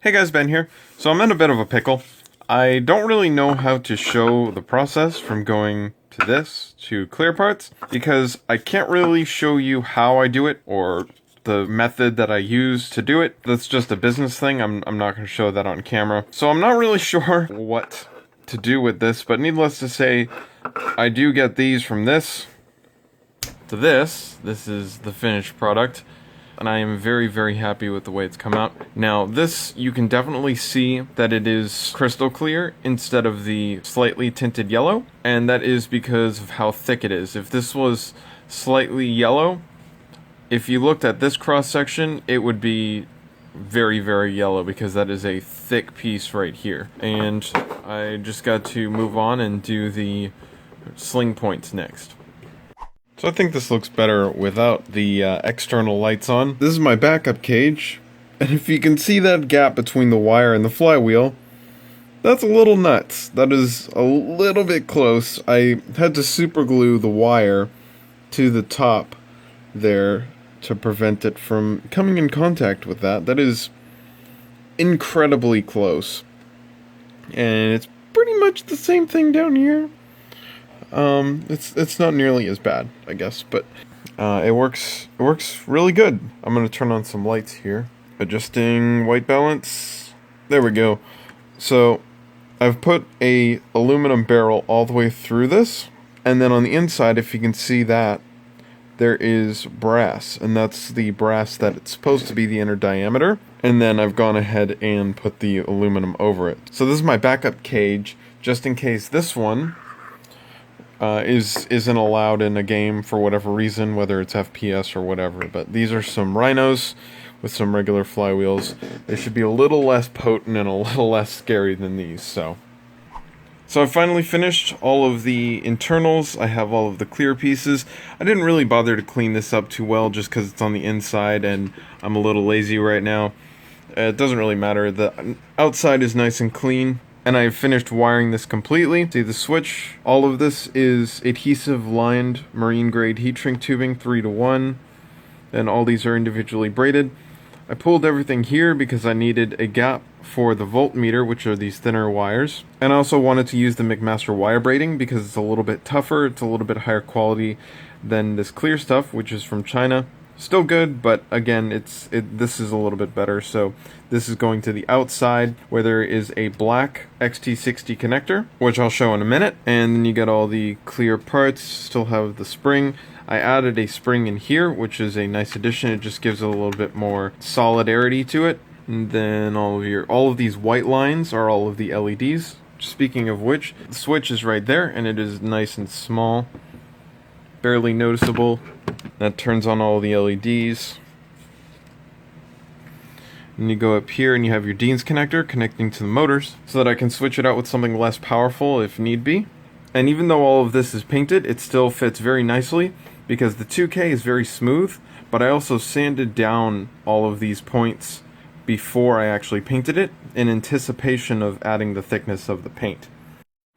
Hey guys, Ben here. So I'm in a bit of a pickle. I don't really know how to show the process from going to this to clear parts because I can't really show you how I do it or the method that I use to do it. That's just a business thing. I'm not going to show that on camera. So I'm not really sure what to do with this, but needless to say, I do get these from this to this. This is the finished product. And I am very, very happy with the way it's come out. Now, this, you can definitely see that it is crystal clear instead of the slightly tinted yellow, and that is because of how thick it is. If this was slightly yellow, if you looked at this cross-section, it would be very, very yellow because that is a thick piece right here. And I just got to move on and do the sling points next. So I think this looks better without the external lights on. This is my backup cage, and if you can see that gap between the wire and the flywheel, that's a little nuts. That is a little bit close. I had to super glue the wire to the top there to prevent it from coming in contact with that. That is incredibly close. And it's pretty much the same thing down here. It's not nearly as bad, I guess, but it works really good. I'm gonna turn on some lights here. Adjusting white balance. There we go. So I've put a aluminum barrel all the way through this, and then on the inside, if you can see that, there is brass, and that's the brass that it's supposed to be the inner diameter. And then I've gone ahead and put the aluminum over it. So this is my backup cage, just in case this one isn't allowed in a game for whatever reason, whether it's FPS or whatever. But these are some rhinos with some regular flywheels. They should be a little less potent and a little less scary than these. So I finally finished all of the internals. I have all of the clear pieces. I didn't really bother to clean this up too well just because it's on the inside and I'm a little lazy right now. It doesn't really matter. The outside is nice and clean. And I've finished wiring this completely. See the switch, all of this is adhesive lined marine grade heat shrink tubing 3:1. And all these are individually braided. I pulled everything here because I needed a gap for the voltmeter, which are these thinner wires. And I also wanted to use the McMaster wire braiding because it's a little bit tougher, it's a little bit higher quality than this clear stuff, which is from China. Still good, but again, this is a little bit better. So this is going to the outside where there is a black XT60 connector, which I'll show in a minute. And then you get all the clear parts, still have the spring. I added a spring in here, which is a nice addition. It just gives it a little bit more solidarity to it. And then all of these white lines are all of the LEDs. Speaking of which, the switch is right there, and it is nice and small, barely noticeable. That turns on all the LEDs. And you go up here and you have your Dean's connector connecting to the motors so that I can switch it out with something less powerful if need be. And even though all of this is painted, it still fits very nicely because the 2K is very smooth, but I also sanded down all of these points before I actually painted it in anticipation of adding the thickness of the paint.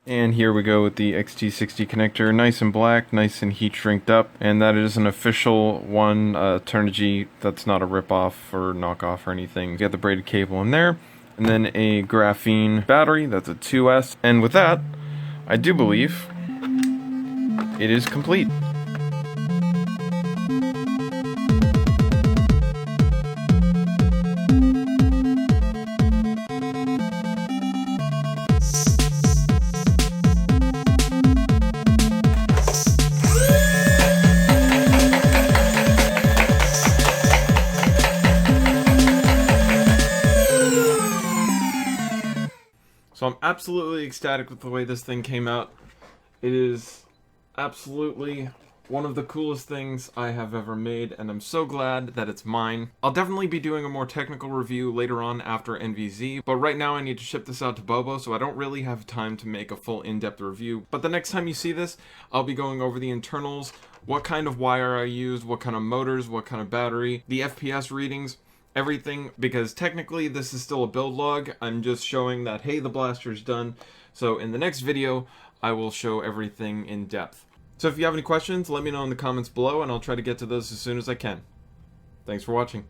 And here we go with the XT60 connector, nice and black, nice and heat shrinked up, and that is an official one, Turnigy, that's not a rip-off or knockoff or anything. You got the braided cable in there, and then a graphene battery, that's a 2S, and with that, I do believe it is complete. So I'm absolutely ecstatic with the way this thing came out. It is absolutely one of the coolest things I have ever made, and I'm so glad that it's mine. I'll definitely be doing a more technical review later on after NVZ, but right now I need to ship this out to Bobo, so I don't really have time to make a full in-depth review. But the next time you see this, I'll be going over the internals, what kind of wire I used, what kind of motors, what kind of battery, the FPS readings, everything, because technically this is still a build log. I'm just showing that, hey, the blaster's done. So in the next video, I will show everything in depth. So if you have any questions, let me know in the comments below, and I'll try to get to those as soon as I can. Thanks for watching.